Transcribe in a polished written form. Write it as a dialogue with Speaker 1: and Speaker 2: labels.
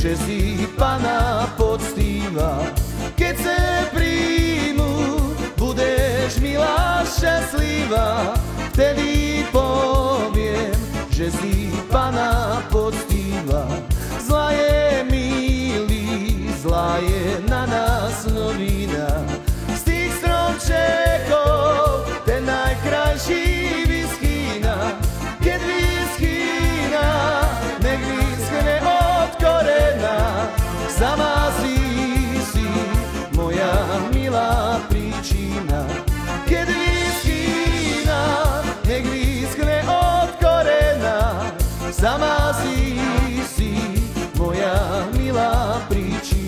Speaker 1: že si Pana poctíva. Keď se príjmu, budeš milá, šťastlivá, vtedy poviem, že si Pana poctíva. Zlá je milý, zlá je na nás novina. Z tých stromčekov ten najkrajší vyschýna. Keď vyschýna, nech vyschne od korena. Zamází si, moja milá príčina. Keď vyschýna, nech vyschne od korena. Zamází si, moja milá príčina.